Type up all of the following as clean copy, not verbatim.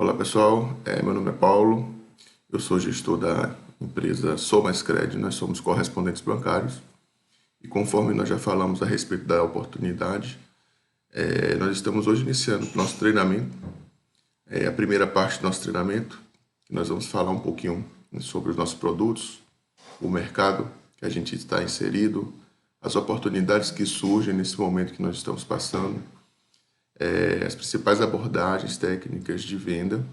Olá pessoal, meu nome é Paulo, eu sou gestor da empresa Sou Mais Cred, nós somos correspondentes bancários e conforme nós já falamos a respeito da oportunidade, nós estamos hoje iniciando o nosso treinamento, a primeira parte do nosso treinamento, que nós vamos falar um pouquinho sobre os nossos produtos, o mercado que a gente está inserido, as oportunidades que surgem nesse momento que nós estamos passando, as principais abordagens técnicas de venda.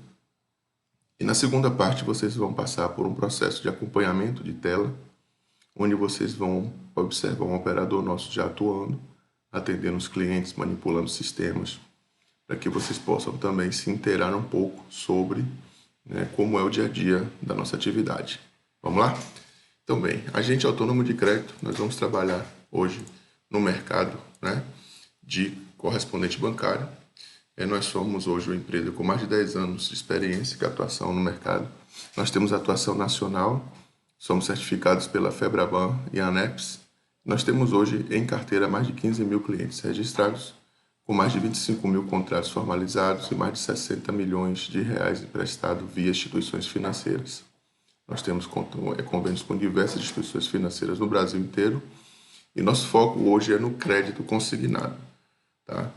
E na segunda parte vocês vão passar por um processo de acompanhamento de tela, onde vocês vão observar um operador nosso já atuando, atendendo os clientes, manipulando sistemas, para que vocês possam também se inteirar um pouco sobre como é o dia a dia da nossa atividade. Vamos lá? Então bem, agente autônomo de crédito, nós vamos trabalhar hoje no mercado de correspondente bancário. Nós somos hoje uma empresa com mais de 10 anos de experiência e atuação no mercado. Nós temos atuação nacional, somos certificados pela Febraban e ANEPS. Nós temos hoje em carteira mais de 15 mil clientes registrados, com mais de 25 mil contratos formalizados e mais de 60 milhões de reais emprestados via instituições financeiras. Nós temos convênios com diversas instituições financeiras no Brasil inteiro e nosso foco hoje é no crédito consignado. Tá?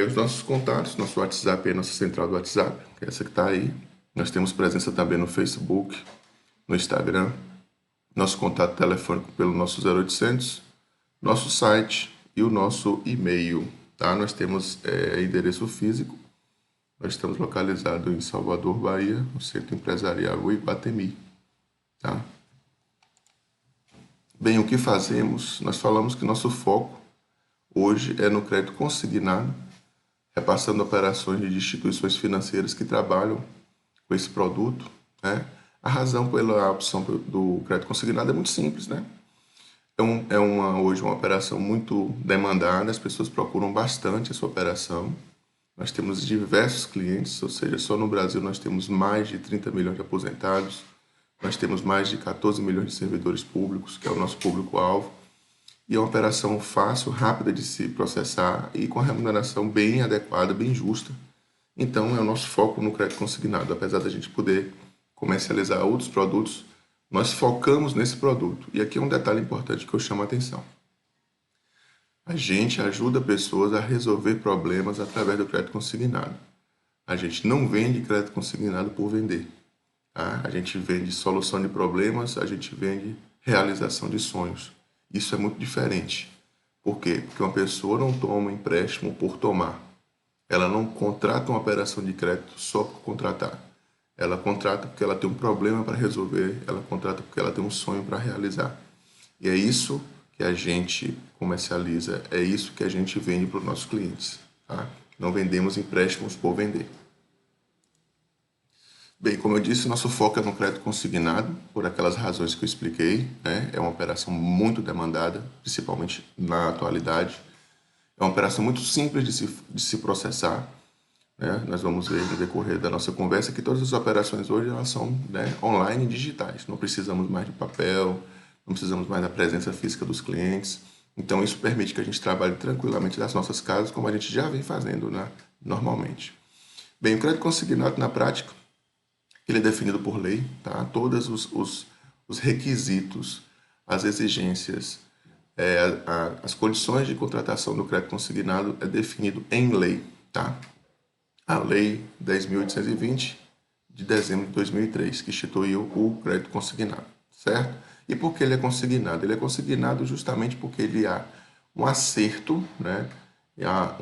Os nossos contatos, nosso WhatsApp é a nossa central do WhatsApp, que é essa que está aí. Nós temos presença também no Facebook, no Instagram, nosso contato telefônico pelo nosso 0800, nosso site e o nosso e-mail. Tá? Nós temos endereço físico, nós estamos localizados em Salvador, Bahia, no Centro Empresarial Iguatemi. Tá? Bem, o que fazemos? Nós falamos que nosso foco hoje é no crédito consignado, repassando operações de instituições financeiras que trabalham com esse produto. A razão pela opção do crédito consignado é muito simples. Hoje uma operação muito demandada, as pessoas procuram bastante essa operação. Nós temos diversos clientes, ou seja, só no Brasil nós temos mais de 30 milhões de aposentados, nós temos mais de 14 milhões de servidores públicos, que é o nosso público-alvo, e é uma operação fácil, rápida de se processar e com a remuneração bem adequada, bem justa. Então, é o nosso foco no crédito consignado. Apesar da gente poder comercializar outros produtos, nós focamos nesse produto. E aqui é um detalhe importante que eu chamo a atenção. A gente ajuda pessoas a resolver problemas através do crédito consignado. A gente não vende crédito consignado por vender. Tá? A gente vende solução de problemas, a gente vende realização de sonhos. Isso é muito diferente. Por quê? Porque uma pessoa não toma um empréstimo por tomar. Ela não contrata uma operação de crédito só por contratar. Ela contrata porque ela tem um problema para resolver, ela contrata porque ela tem um sonho para realizar. E é isso que a gente comercializa, é isso que a gente vende para os nossos clientes. Tá? Não vendemos empréstimos por vender. Bem, como eu disse, nosso foco é no crédito consignado, por aquelas razões que eu expliquei. É uma operação muito demandada, principalmente na atualidade. É uma operação muito simples de se processar. Nós vamos ver no decorrer da nossa conversa que todas as operações hoje elas são online e digitais. Não precisamos mais de papel, não precisamos mais da presença física dos clientes. Então, isso permite que a gente trabalhe tranquilamente das nossas casas, como a gente já vem fazendo normalmente. Bem, o crédito consignado na prática, ele é definido por lei, tá? Todos os requisitos, as exigências, as condições de contratação do crédito consignado é definido em lei, tá? A Lei 10.820 de dezembro de 2003, que instituiu o crédito consignado, certo? E por que ele é consignado? Ele é consignado justamente porque ele há um acerto, há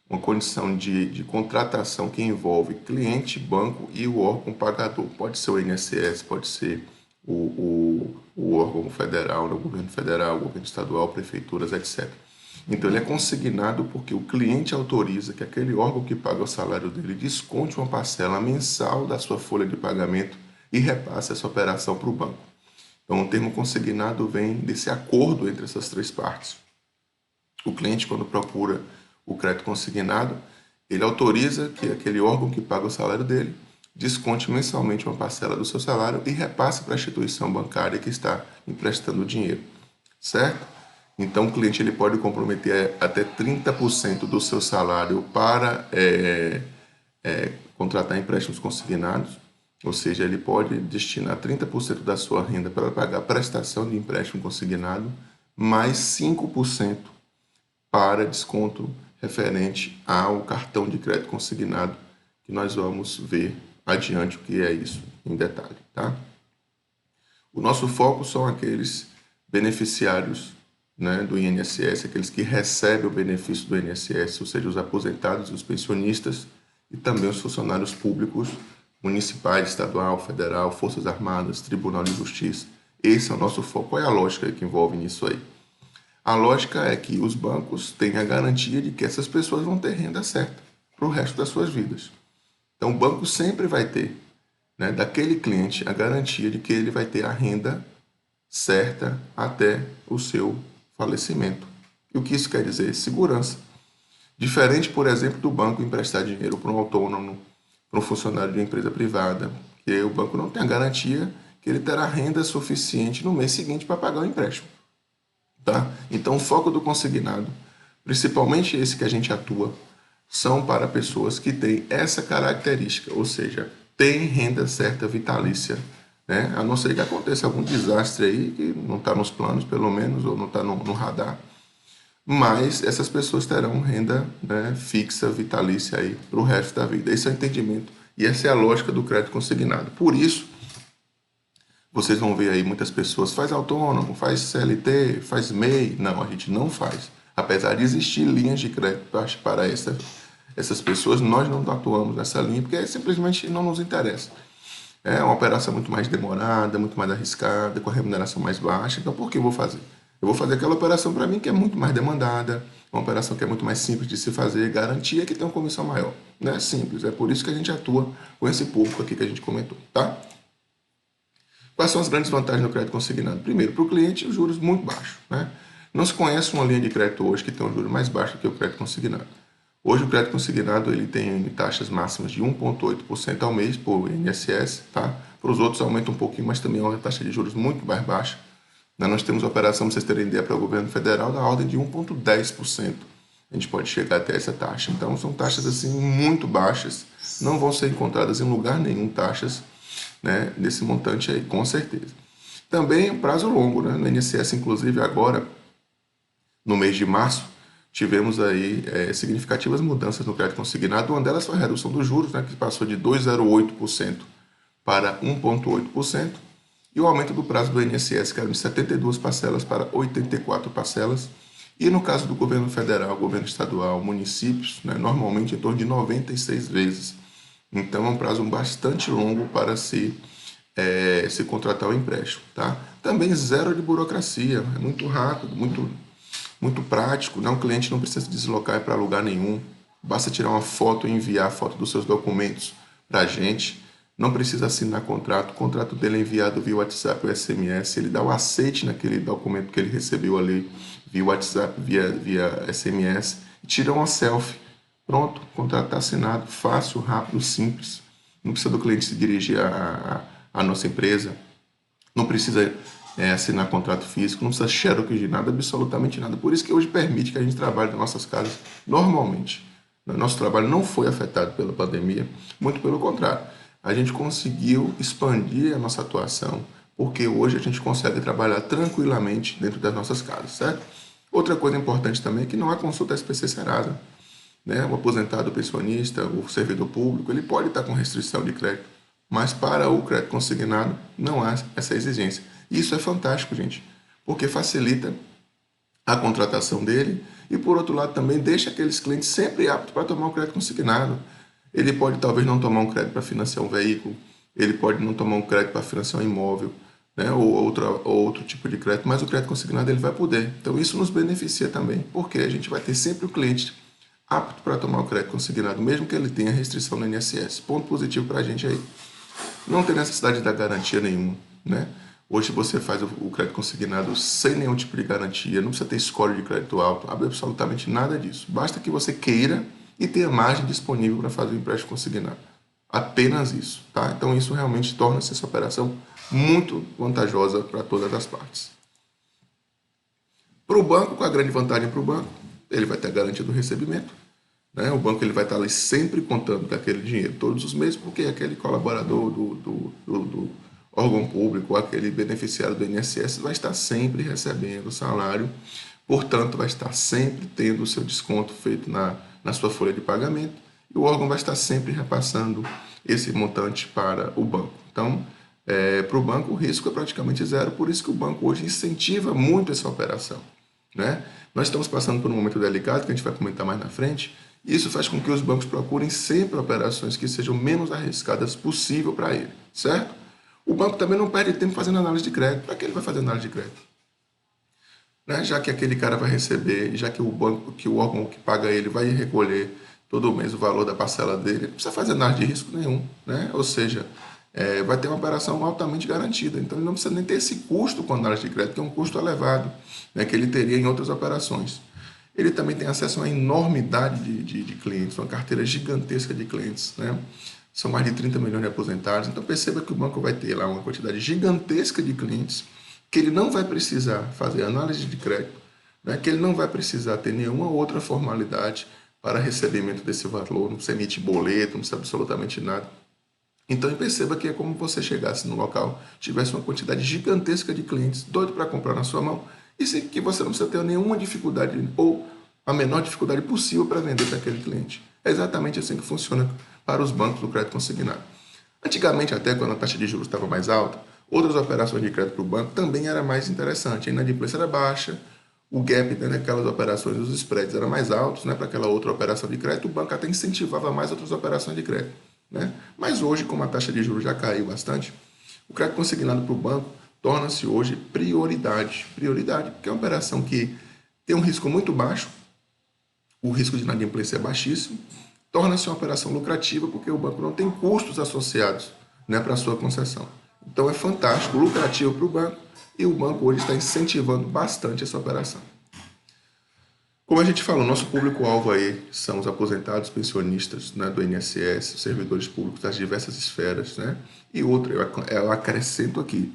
uma condição de contratação que envolve cliente, banco e o órgão pagador. Pode ser o INSS, pode ser o órgão federal, o governo federal, o governo estadual, prefeituras, etc. Então, ele é consignado porque o cliente autoriza que aquele órgão que paga o salário dele desconte uma parcela mensal da sua folha de pagamento e repasse essa operação para o banco. Então, o termo consignado vem desse acordo entre essas três partes. O cliente, quando procura o crédito consignado, ele autoriza que aquele órgão que paga o salário dele desconte mensalmente uma parcela do seu salário e repasse para a instituição bancária que está emprestando o dinheiro, certo? Então, o cliente ele pode comprometer até 30% do seu salário para contratar empréstimos consignados, ou seja, ele pode destinar 30% da sua renda para pagar a prestação de empréstimo consignado, mais 5% para desconto referente ao cartão de crédito consignado, que nós vamos ver adiante o que é isso em detalhe, tá? O nosso foco são aqueles beneficiários, né, do INSS, aqueles que recebem o benefício do INSS, ou seja, os aposentados, os pensionistas e também os funcionários públicos, municipais, estadual, federal, Forças Armadas, Tribunal de Justiça. Esse é o nosso foco. Qual é a lógica que envolve nisso aí? A lógica é que os bancos têm a garantia de que essas pessoas vão ter renda certa para o resto das suas vidas. Então, o banco sempre vai ter, né, daquele cliente a garantia de que ele vai ter a renda certa até o seu falecimento. E o que isso quer dizer? Segurança. Diferente, por exemplo, do banco emprestar dinheiro para um autônomo, para um funcionário de uma empresa privada, que o banco não tem a garantia que ele terá renda suficiente no mês seguinte para pagar o empréstimo. Tá? Então, o foco do consignado, principalmente esse que a gente atua, são para pessoas que têm essa característica, ou seja, têm renda certa vitalícia, né? A não ser que aconteça algum desastre aí, que não está nos planos, pelo menos, ou não está no radar. Mas essas pessoas terão renda, né, fixa, vitalícia aí para o resto da vida. Esse é o entendimento e essa é a lógica do crédito consignado. Por isso, vocês vão ver aí muitas pessoas, faz autônomo, faz CLT, faz MEI. Não, a gente não faz. Apesar de existir linhas de crédito para essas pessoas, nós não atuamos nessa linha porque simplesmente não nos interessa. É uma operação muito mais demorada, muito mais arriscada, com a remuneração mais baixa. Então, por que eu vou fazer? Eu vou fazer aquela operação para mim que é muito mais demandada, uma operação que é muito mais simples de se fazer, garantia que tem uma comissão maior. Não é simples, é por isso que a gente atua com esse público aqui que a gente comentou, tá? Quais são as grandes vantagens do crédito consignado? Primeiro, para o cliente, os juros muito baixos, né? Não se conhece uma linha de crédito hoje que tem um juro mais baixo que o crédito consignado. Hoje o crédito consignado ele tem taxas máximas de 1,8% ao mês por INSS, tá? Para os outros aumenta um pouquinho, mas também é uma taxa de juros muito mais baixa. Nós temos operação, para vocês terem ideia, para o governo federal da ordem de 1,10%. A gente pode chegar até essa taxa. Então são taxas assim muito baixas, não vão ser encontradas em lugar nenhum taxas, né, desse montante aí, com certeza. Também prazo longo, né? No INSS, inclusive agora, no mês de março, tivemos aí significativas mudanças no crédito consignado. Uma delas foi a redução dos juros, né, que passou de 2,08% para 1,8%, e o aumento do prazo do INSS, que era de 72 parcelas para 84 parcelas, e no caso do governo federal, governo estadual, municípios, né, normalmente em torno de 96 vezes. Então é um prazo bastante longo para se contratar o empréstimo. Tá? Também zero de burocracia, é muito rápido, muito prático, né? O cliente não precisa se deslocar para lugar nenhum, basta tirar uma foto e enviar a foto dos seus documentos para a gente, não precisa assinar contrato, o contrato dele é enviado via WhatsApp ou SMS, ele dá o aceite naquele documento que ele recebeu ali via WhatsApp, via SMS, e tira uma selfie. Pronto, o contrato está assinado, fácil, rápido, simples. Não precisa do cliente se dirigir à nossa empresa, não precisa assinar contrato físico, não precisa xerox de nada, absolutamente nada. Por isso que hoje permite que a gente trabalhe nas nossas casas normalmente. Nosso trabalho não foi afetado pela pandemia, muito pelo contrário. A gente conseguiu expandir a nossa atuação, porque hoje a gente consegue trabalhar tranquilamente dentro das nossas casas, certo? Outra coisa importante também é que não há consulta SPC Serasa. Né? O aposentado, o pensionista, o servidor público, ele pode estar com restrição de crédito, mas para o crédito consignado não há essa exigência. E isso é fantástico, gente, porque facilita a contratação dele e, por outro lado, também deixa aqueles clientes sempre aptos para tomar o crédito consignado. Ele pode talvez não tomar um crédito para financiar um veículo, ele pode não tomar um crédito para financiar um imóvel, né, ou outro tipo de crédito, mas o crédito consignado ele vai poder. Então isso nos beneficia também, porque a gente vai ter sempre o cliente apto para tomar o crédito consignado, mesmo que ele tenha restrição no INSS. Ponto positivo para a gente aí. Não tem necessidade de dar garantia nenhuma, né? Hoje você faz o crédito consignado sem nenhum tipo de garantia, não precisa ter score de crédito alto, absolutamente nada disso. Basta que você queira e tenha margem disponível para fazer o empréstimo consignado. Apenas isso, tá? Então isso realmente torna-se essa operação muito vantajosa para todas as partes. Para o banco, qual a grande vantagem para o banco? Ele vai ter a garantia do recebimento, né? O banco ele vai estar ali sempre contando com aquele dinheiro todos os meses, porque aquele colaborador do órgão público, aquele beneficiário do INSS vai estar sempre recebendo o salário, portanto, vai estar sempre tendo o seu desconto feito na sua folha de pagamento, e o órgão vai estar sempre repassando esse montante para o banco. Então, para o banco, o risco é praticamente zero, por isso que o banco hoje incentiva muito essa operação, né? Nós estamos passando por um momento delicado, que a gente vai comentar mais na frente, e isso faz com que os bancos procurem sempre operações que sejam menos arriscadas possível para ele, certo? O banco também não perde tempo fazendo análise de crédito. Para que ele vai fazer análise de crédito? Né? Já que aquele cara vai receber, já que o banco, que o órgão que paga ele vai recolher todo mês o valor da parcela dele, não precisa fazer análise de risco nenhum, né? Ou seja, vai ter uma operação altamente garantida. Então ele não precisa nem ter esse custo com a análise de crédito, que é um custo elevado, né, que ele teria em outras operações. Ele também tem acesso a uma enormidade de clientes, uma carteira gigantesca de clientes, né? São mais de 30 milhões de aposentados. Então perceba que o banco vai ter lá uma quantidade gigantesca de clientes, que ele não vai precisar fazer análise de crédito, né? Que ele não vai precisar ter nenhuma outra formalidade para recebimento desse valor, não precisa emitir boleto, não precisa absolutamente nada. Então perceba que é como você chegasse no local, tivesse uma quantidade gigantesca de clientes, doido para comprar na sua mão, e sei que você não precisa ter nenhuma dificuldade ou a menor dificuldade possível para vender para aquele cliente. É exatamente assim que funciona para os bancos do crédito consignado. Antigamente, até quando a taxa de juros estava mais alta, outras operações de crédito para o banco também era mais interessante. A inadimplência era baixa, o gap, né, naquelas operações, os spreads eram mais altos, né, para aquela outra operação de crédito, o banco até incentivava mais outras operações de crédito, né? Mas hoje, como a taxa de juros já caiu bastante, o crédito consignado para o banco torna-se hoje prioridade. Prioridade, porque é uma operação que tem um risco muito baixo, o risco de inadimplência é baixíssimo, torna-se uma operação lucrativa porque o banco não tem custos associados, né, para a sua concessão. Então é fantástico, lucrativo para o banco, e o banco hoje está incentivando bastante essa operação. Como a gente falou, nosso público-alvo aí são os aposentados, pensionistas, né, do INSS, servidores públicos das diversas esferas, né? E outro, eu acrescento aqui,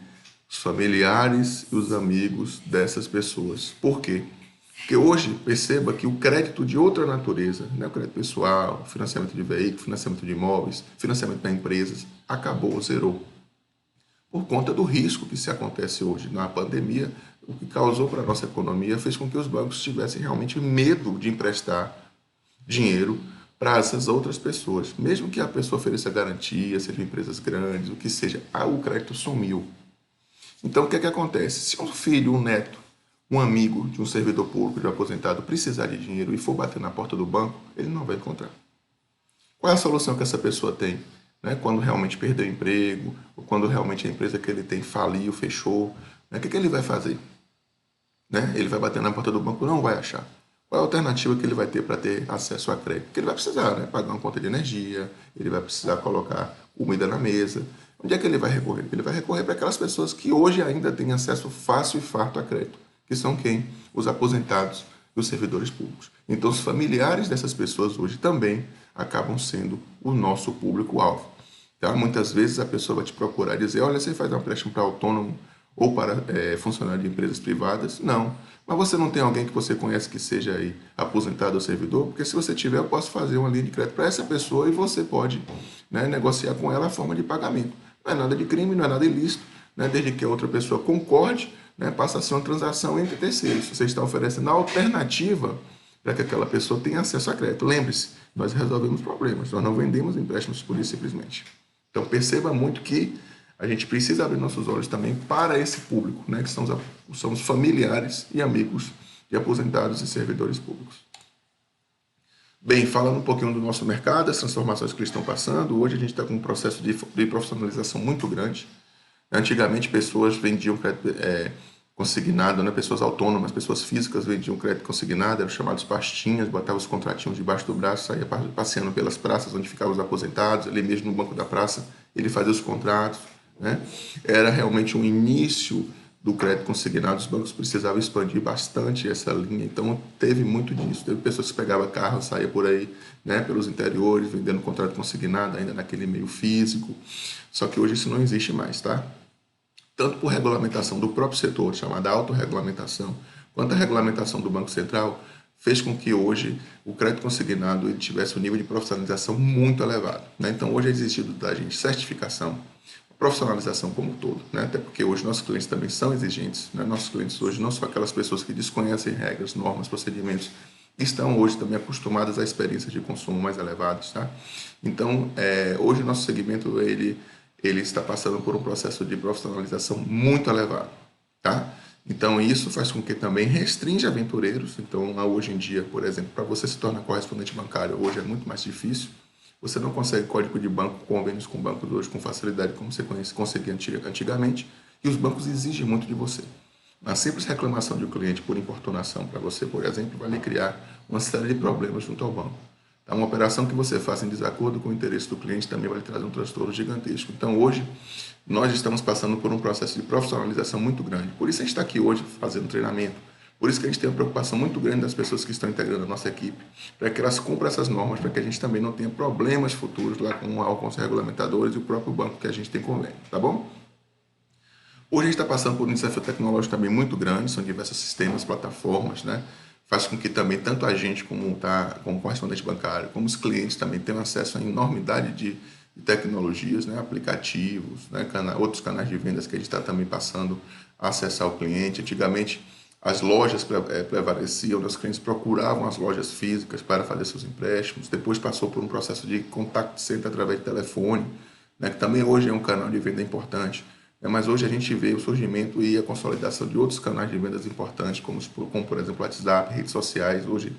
os familiares e os amigos dessas pessoas. Por quê? Porque hoje, perceba que o crédito de outra natureza, né, o crédito pessoal, financiamento de veículos, financiamento de imóveis, financiamento para empresas, acabou, zerou. Por conta do risco que se acontece hoje na pandemia, o que causou para a nossa economia fez com que os bancos tivessem realmente medo de emprestar dinheiro para essas outras pessoas. Mesmo que a pessoa ofereça garantia, sejam empresas grandes, o que seja, o crédito sumiu. Então, o que é que acontece? Se um filho, um neto, um amigo de um servidor público, de um aposentado, precisar de dinheiro e for bater na porta do banco, ele não vai encontrar. Qual é a solução que essa pessoa tem? Né? Quando realmente perdeu o emprego, ou quando realmente a empresa que ele tem faliu, fechou, né? O que ele vai fazer? Né? Ele vai bater na porta do banco? Não vai achar. Qual é a alternativa que ele vai ter para ter acesso a crédito? Porque ele vai precisar, né, pagar uma conta de energia, ele vai precisar colocar comida na mesa. Onde é que ele vai recorrer? Ele vai recorrer para aquelas pessoas que hoje ainda têm acesso fácil e farto a crédito, que são quem? Os aposentados e os servidores públicos. Então, os familiares dessas pessoas hoje também acabam sendo o nosso público-alvo. Tá? Muitas vezes a pessoa vai te procurar e dizer, olha, você faz um empréstimo para autônomo ou para funcionário de empresas privadas? Não. Mas você não tem alguém que você conhece que seja aí aposentado ou servidor? Porque se você tiver, eu posso fazer uma linha de crédito para essa pessoa e você pode, né, negociar com ela a forma de pagamento. Não é nada de crime, não é nada ilícito, né, desde que a outra pessoa concorde, né, passa a ser uma transação entre terceiros. Você está oferecendo a alternativa para que aquela pessoa tenha acesso a crédito. Lembre-se, nós resolvemos problemas, nós não vendemos empréstimos por isso simplesmente. Então perceba muito que a gente precisa abrir nossos olhos também para esse público, né, que são os familiares e amigos de aposentados e servidores públicos. Bem, falando um pouquinho do nosso mercado, as transformações que eles estão passando, hoje a gente está com um processo de profissionalização muito grande. Antigamente, pessoas vendiam crédito consignado, né? Pessoas autônomas, pessoas físicas vendiam crédito consignado, eram chamados pastinhas, botavam os contratinhos debaixo do braço, saía passeando pelas praças onde ficavam os aposentados, ali mesmo no banco da praça, ele fazia os contratos, né? Era realmente um início do crédito consignado, os bancos precisavam expandir bastante essa linha, então teve muito disso, teve pessoas que pegavam carro, saía por aí, né, pelos interiores, vendendo contrato consignado, ainda naquele meio físico, só que hoje isso não existe mais, tá? Tanto por regulamentação do próprio setor, chamada autorregulamentação, quanto a regulamentação do Banco Central, fez com que hoje o crédito consignado ele tivesse um nível de profissionalização muito elevado, né? Então, hoje é exigido da gente certificação, profissionalização como um todo, né? Até porque hoje nossos clientes também são exigentes, né? Nossos clientes hoje não são aquelas pessoas que desconhecem regras, normas, procedimentos, estão hoje também acostumadas a experiências de consumo mais elevadas, tá? Então, hoje o nosso segmento ele está passando por um processo de profissionalização muito elevado, tá? Então, isso faz com que também restringe aventureiros. Então, hoje em dia, por exemplo, para você se tornar correspondente bancário, hoje é muito mais difícil. Você não consegue código de banco, convênios com bancos hoje com facilidade, como você conseguia antigamente, e os bancos exigem muito de você. A simples reclamação de um cliente por importunação para você, por exemplo, vai lhe criar uma série de problemas junto ao banco. Então, uma operação que você faça em desacordo com o interesse do cliente também vai lhe trazer um transtorno gigantesco. Então, hoje, nós estamos passando por um processo de profissionalização muito grande. Por isso a gente está aqui hoje fazendo treinamento. Por isso que a gente tem uma preocupação muito grande das pessoas que estão integrando a nossa equipe, para que elas cumpram essas normas, para que a gente também não tenha problemas futuros lá com órgãos regulamentadores e o próprio banco que a gente tem convênio, tá bom? Hoje a gente está passando por um desafio tecnológico também muito grande, são diversos sistemas, plataformas, né? Faz com que também tanto a gente como correspondente bancário, como os clientes também tenham acesso a enormidade de tecnologias, né? Aplicativos, né? Outros canais de vendas que a gente está também passando a acessar o cliente. Antigamente, as lojas prevaleciam, os clientes procuravam as lojas físicas para fazer seus empréstimos. Depois passou por um processo de contact center através de telefone, né? Que também hoje é um canal de venda importante. Mas hoje a gente vê o surgimento e a consolidação de outros canais de vendas importantes, como por exemplo, o WhatsApp, redes sociais. Hoje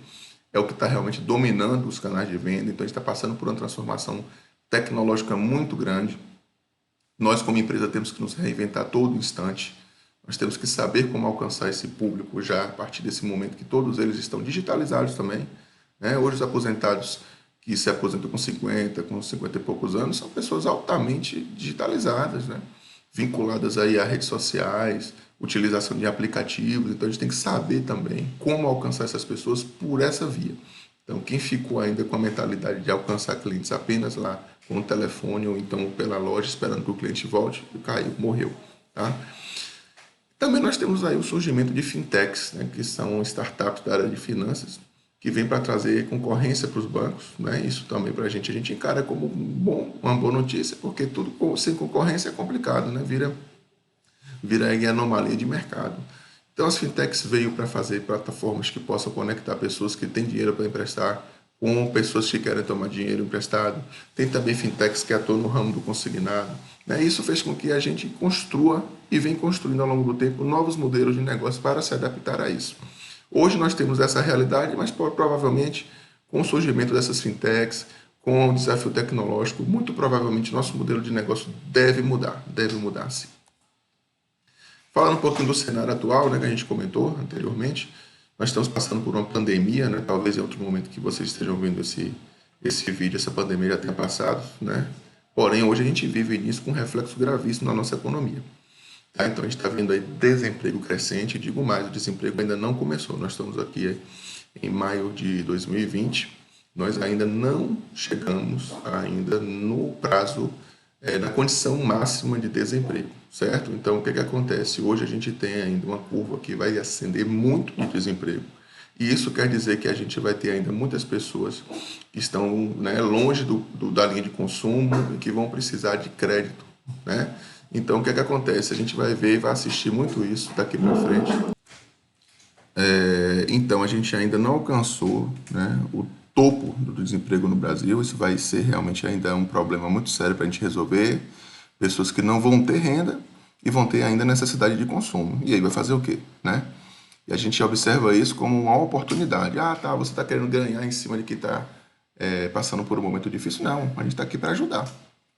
é o que está realmente dominando os canais de venda. Então, a gente está passando por uma transformação tecnológica muito grande. Nós, como empresa, temos que nos reinventar a todo instante. Nós temos que saber como alcançar esse público já a partir desse momento que todos eles estão digitalizados também, né? Hoje, os aposentados que se aposentam com 50 e poucos anos, são pessoas altamente digitalizadas, né? Vinculadas aí a redes sociais, utilização de aplicativos. Então, a gente tem que saber também como alcançar essas pessoas por essa via. Então, quem ficou ainda com a mentalidade de alcançar clientes apenas lá com o telefone ou então pela loja, esperando que o cliente volte, caiu, morreu, tá? Também nós temos aí o surgimento de fintechs, né, que são startups da área de finanças, que vem para trazer concorrência para os bancos, né? Isso também para a gente encara como uma boa notícia, porque tudo sem concorrência é complicado, né? Vira aí anomalia de mercado. Então as fintechs veio para fazer plataformas que possam conectar pessoas que têm dinheiro para emprestar com pessoas que querem tomar dinheiro emprestado. Tem também fintechs que atuam no ramo do consignado, né? Isso fez com que a gente construa e vem construindo ao longo do tempo novos modelos de negócio para se adaptar a isso. Hoje nós temos essa realidade, mas provavelmente com o surgimento dessas fintechs, com o desafio tecnológico, muito provavelmente nosso modelo de negócio deve mudar sim. Falando um pouquinho do cenário atual, né, que a gente comentou anteriormente, nós estamos passando por uma pandemia, né, talvez em outro momento que vocês estejam vendo esse vídeo, essa pandemia já tenha passado, né? Porém, hoje a gente vive nisso com um reflexo gravíssimo na nossa economia. Tá? Então, a gente está vendo aí desemprego crescente, digo mais, o desemprego ainda não começou. Nós estamos aqui em maio de 2020, nós ainda não chegamos ainda no prazo, na condição máxima de desemprego, certo? Então, o que acontece? Hoje a gente tem ainda uma curva que vai ascender muito de desemprego. E isso quer dizer que a gente vai ter ainda muitas pessoas que estão, né, longe da linha de consumo e que vão precisar de crédito, né? Então, o que acontece? A gente vai ver e vai assistir muito isso daqui para frente. Então, a gente ainda não alcançou, né, o topo do desemprego no Brasil. Isso vai ser realmente ainda um problema muito sério para a gente resolver. Pessoas que não vão ter renda e vão ter ainda necessidade de consumo. E aí vai fazer o quê, né? E a gente observa isso como uma oportunidade. Ah, tá, você está querendo ganhar em cima de quem está passando por um momento difícil. Não, a gente está aqui para ajudar.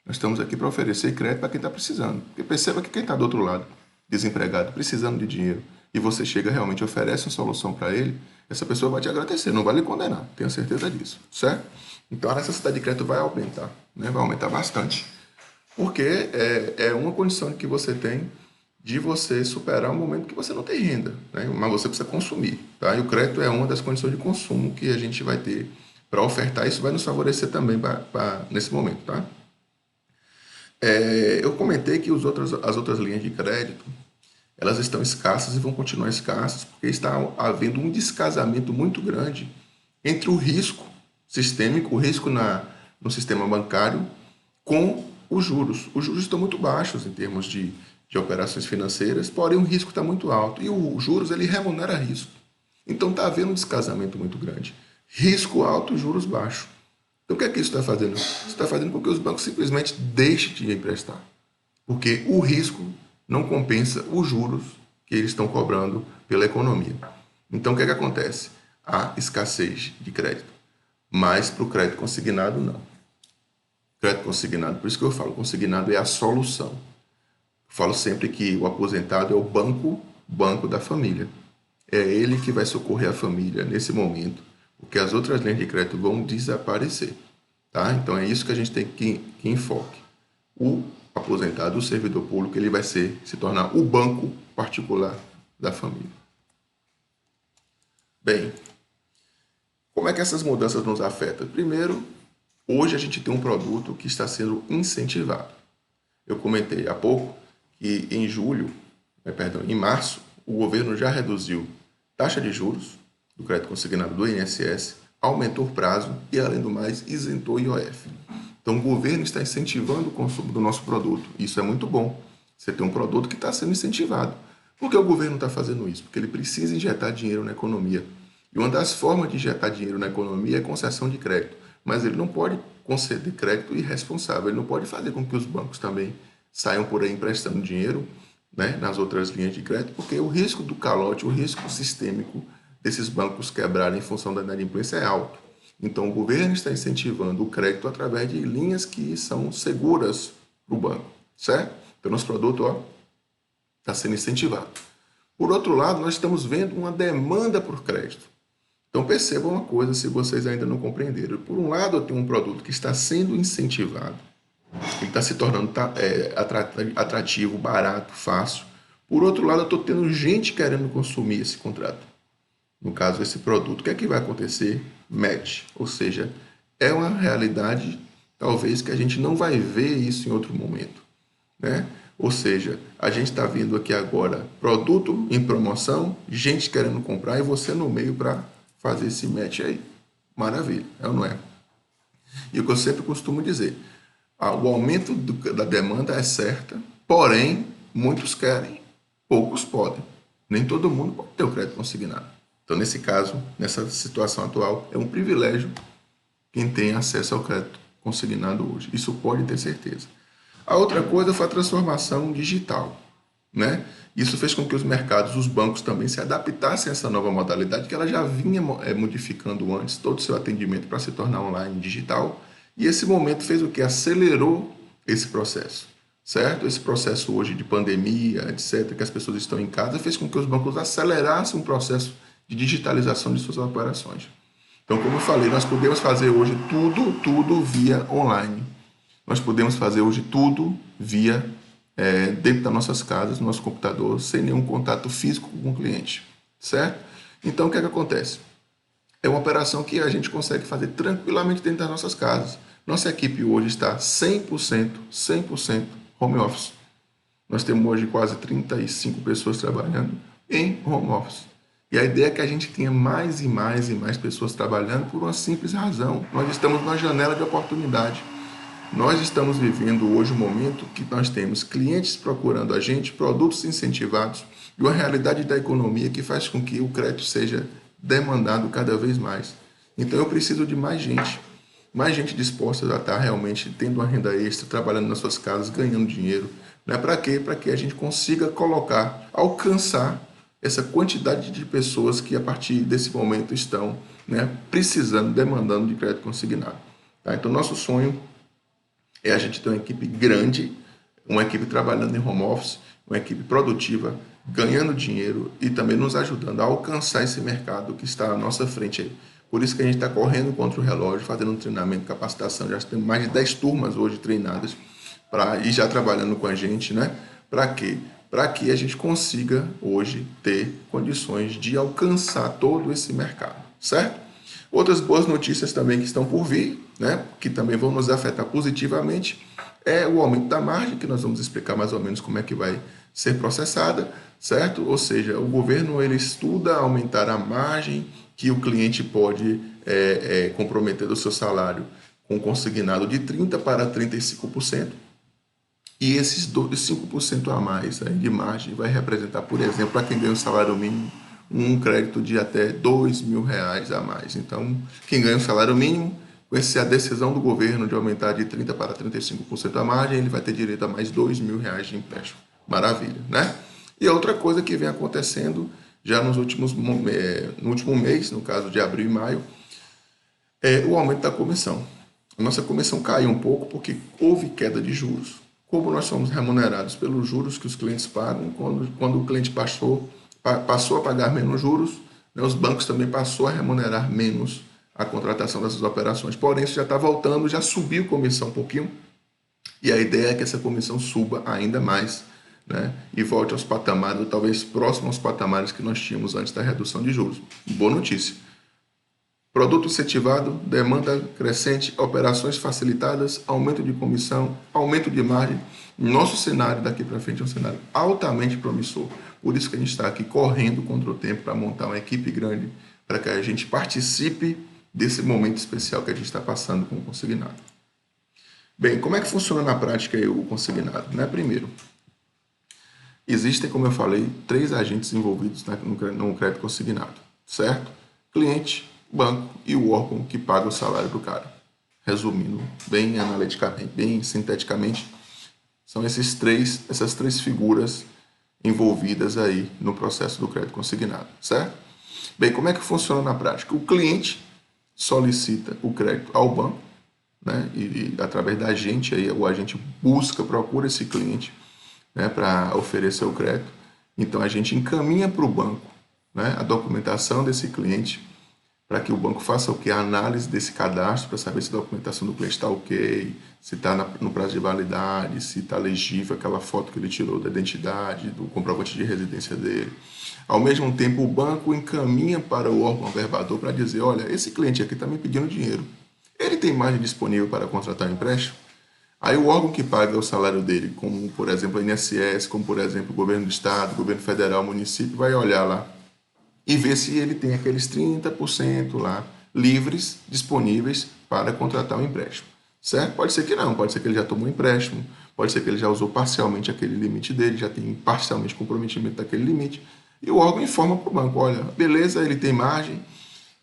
Nós estamos aqui para oferecer crédito para quem está precisando. Porque perceba que quem está do outro lado, desempregado, precisando de dinheiro, e você chega realmente oferece uma solução para ele, essa pessoa vai te agradecer, não vai lhe condenar, tenho certeza disso, certo? Então a necessidade de crédito vai aumentar, né? Vai aumentar bastante. Porque é uma condição que você tem de você superar um momento que você não tem renda, né? Mas você precisa consumir, tá? E o crédito é uma das condições de consumo que a gente vai ter para ofertar. Isso vai nos favorecer também nesse momento, tá? Eu comentei que as outras linhas de crédito, elas estão escassas e vão continuar escassas porque está havendo um descasamento muito grande entre o risco sistêmico, o risco no sistema bancário, com os juros. Os juros estão muito baixos em termos de operações financeiras, porém o risco está muito alto. E os juros, ele remunera risco. Então está havendo um descasamento muito grande. Risco alto, juros baixos. Então o que é que isso está fazendo? Isso está fazendo com que os bancos simplesmente deixem de emprestar. Porque o risco não compensa os juros que eles estão cobrando pela economia. Então o que é que acontece? Há escassez de crédito. Mas para o crédito consignado, não. Crédito consignado, por isso que eu falo, consignado é a solução. Eu falo sempre que o aposentado é o banco da família. É ele que vai socorrer a família nesse momento, porque as outras linhas de crédito vão desaparecer. Tá? Então é isso que a gente tem que enfoque. O aposentado, o servidor público, ele vai se tornar o banco particular da família. Bem, como é que essas mudanças nos afetam? Primeiro, hoje a gente tem um produto que está sendo incentivado. Eu comentei há pouco que em março, o governo já reduziu taxa de juros do crédito consignado do INSS, aumentou o prazo e, além do mais, isentou IOF. Então, o governo está incentivando o consumo do nosso produto. Isso é muito bom. Você tem um produto que está sendo incentivado. Por que o governo está fazendo isso? Porque ele precisa injetar dinheiro na economia. E uma das formas de injetar dinheiro na economia é concessão de crédito. Mas ele não pode conceder crédito irresponsável. Ele não pode fazer com que os bancos também saiam por aí emprestando dinheiro, né, nas outras linhas de crédito, porque o risco do calote, o risco sistêmico desses bancos quebrarem em função da inadimplência é alto. Então, o governo está incentivando o crédito através de linhas que são seguras para o banco, certo? Então, nosso produto está sendo incentivado. Por outro lado, nós estamos vendo uma demanda por crédito. Então, percebam uma coisa, se vocês ainda não compreenderam. Por um lado, eu tenho um produto que está sendo incentivado, ele está se tornando atrativo, barato, fácil. Por outro lado, eu estou tendo gente querendo consumir esse contrato. No caso, esse produto. O que é que vai acontecer? Match. Ou seja, é uma realidade, talvez, que a gente não vai ver isso em outro momento, né? Ou seja, a gente está vendo aqui agora produto em promoção, gente querendo comprar e você no meio para fazer esse match aí. Maravilha, é ou não é? E o que eu sempre costumo dizer, o aumento da demanda é certa, porém, muitos querem, poucos podem. Nem todo mundo pode ter o crédito consignado. Então, nesse caso, nessa situação atual, é um privilégio quem tem acesso ao crédito consignado hoje. Isso pode ter certeza. A outra coisa foi a transformação digital, né? Isso fez com que os mercados, os bancos também se adaptassem a essa nova modalidade que ela já vinha modificando antes todo o seu atendimento para se tornar online digital. E esse momento fez o que? Acelerou esse processo, certo? Esse processo hoje de pandemia, etc., que as pessoas estão em casa, fez com que os bancos acelerassem um processo de digitalização de suas operações. Então, como eu falei, nós podemos fazer hoje tudo via online. Nós podemos fazer hoje tudo via dentro das nossas casas, no nosso computador, sem nenhum contato físico com o cliente, certo? Então, o que é que acontece? É uma operação que a gente consegue fazer tranquilamente dentro das nossas casas. Nossa equipe hoje está 100% home office. Nós temos hoje quase 35 pessoas trabalhando em home office. E a ideia é que a gente tenha mais e mais pessoas trabalhando por uma simples razão. Nós estamos numa janela de oportunidade. Nós estamos vivendo hoje um momento que nós temos clientes procurando a gente, produtos incentivados e uma realidade da economia que faz com que o crédito seja demandado cada vez mais. Então eu preciso de mais gente disposta a estar realmente tendo uma renda extra, trabalhando nas suas casas, ganhando dinheiro. Né? Para quê? Para que a gente consiga alcançar essa quantidade de pessoas que a partir desse momento estão, né, precisando, demandando de crédito consignado. Tá? Então nosso sonho é a gente ter uma equipe grande, uma equipe trabalhando em home office, uma equipe produtiva, ganhando dinheiro e também nos ajudando a alcançar esse mercado que está à nossa frente aí. Por isso que a gente está correndo contra o relógio, fazendo um treinamento, capacitação. Já temos mais de 10 turmas hoje treinadas e já trabalhando com a gente, né? Para quê? Para que a gente consiga hoje ter condições de alcançar todo esse mercado, certo? Outras boas notícias também que estão por vir, né? Que também vão nos afetar positivamente, é o aumento da margem, que nós vamos explicar mais ou menos como é que vai ser processada, certo? Ou seja, o governo ele estuda aumentar a margem que o cliente pode comprometer do seu salário com consignado de 30% para 35%. E esses 5% a mais aí de margem vai representar, por exemplo, para quem ganha o salário mínimo, um crédito de até R$ 2.000 a mais. Então, quem ganha o salário mínimo, com essa decisão do governo de aumentar de 30% para 35% a margem, ele vai ter direito a mais R$ 2.000 de empréstimo. Maravilha, né? E outra coisa que vem acontecendo já no último mês, no caso de abril e maio, é o aumento da comissão. A nossa comissão caiu um pouco porque houve queda de juros. Como nós somos remunerados pelos juros que os clientes pagam, quando o cliente passou a pagar menos juros, né, os bancos também passou a remunerar menos a contratação dessas operações. Porém, isso já está voltando, já subiu a comissão um pouquinho, e a ideia é que essa comissão suba ainda mais, né, e volte aos patamares, ou talvez próximo aos patamares que nós tínhamos antes da redução de juros. Boa notícia. Produto incentivado, demanda crescente, operações facilitadas, aumento de comissão, aumento de margem. Nosso cenário daqui para frente é um cenário altamente promissor. Por isso que a gente está aqui correndo contra o tempo para montar uma equipe grande, para que a gente participe desse momento especial que a gente está passando com o consignado. Bem, como é que funciona na prática o consignado? Né? Primeiro, existem, como eu falei, 3 agentes envolvidos no crédito consignado, certo? Cliente, banco e o órgão que paga o salário do cara. Resumindo bem analiticamente, bem sinteticamente, são essas três figuras envolvidas aí no processo do crédito consignado, certo? Bem, como é que funciona na prática? O cliente solicita o crédito ao banco, né? E através da agente aí, o agente procura esse cliente, né, para oferecer o crédito. Então a gente encaminha para o banco, né, a documentação desse cliente, para que o banco faça o que? A análise desse cadastro, para saber se a documentação do cliente está ok, se está no prazo de validade, se está legível aquela foto que ele tirou da identidade, do comprovante de residência dele. Ao mesmo tempo, o banco encaminha para o órgão averbador para dizer, olha, esse cliente aqui está me pedindo dinheiro. Ele tem margem disponível para contratar um empréstimo? Aí o órgão que paga o salário dele, como por exemplo a INSS, como por exemplo o governo do estado, o governo federal, o município, vai olhar lá e ver se ele tem aqueles 30% lá livres, disponíveis para contratar um empréstimo, certo? Pode ser que não, pode ser que ele já tomou um empréstimo, pode ser que ele já usou parcialmente aquele limite dele, já tem parcialmente comprometimento daquele limite, e o órgão informa para o banco, olha, beleza, ele tem margem,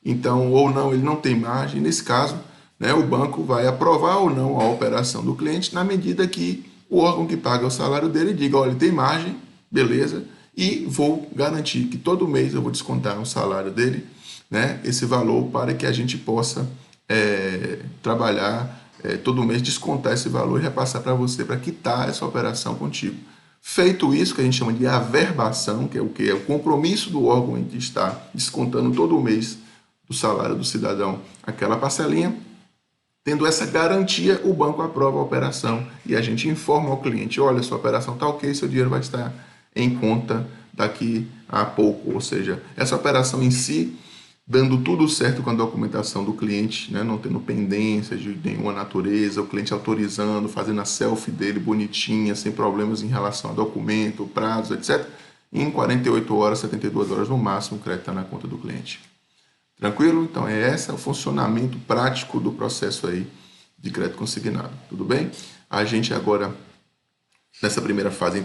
então, ou não, ele não tem margem. Nesse caso, né, o banco vai aprovar ou não a operação do cliente na medida que o órgão que paga o salário dele diga, olha, ele tem margem, beleza, e vou garantir que todo mês eu vou descontar o salário dele, né, esse valor, para que a gente possa trabalhar todo mês, descontar esse valor e repassar para você, para quitar essa operação contigo. Feito isso, que a gente chama de averbação, que é o que? É o compromisso do órgão em que está descontando todo mês do salário do cidadão aquela parcelinha. Tendo essa garantia, o banco aprova a operação e a gente informa ao cliente, olha, sua operação está ok, seu dinheiro vai estar em conta daqui a pouco. Ou seja, essa operação em si, dando tudo certo com a documentação do cliente, né, não tendo pendências de nenhuma natureza, o cliente autorizando, fazendo a selfie dele bonitinha, sem problemas em relação a documento, prazos, etc. Em 48 horas, 72 horas no máximo, o crédito está na conta do cliente. Tranquilo? Então é esse o funcionamento prático do processo aí de crédito consignado. Tudo bem? A gente agora, nessa primeira fase,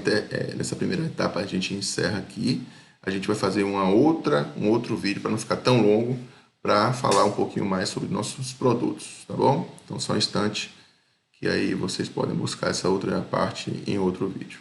nessa primeira etapa, a gente encerra aqui. A gente vai fazer um outro vídeo para não ficar tão longo, para falar um pouquinho mais sobre nossos produtos, tá bom? Então só um instante que aí vocês podem buscar essa outra parte em outro vídeo.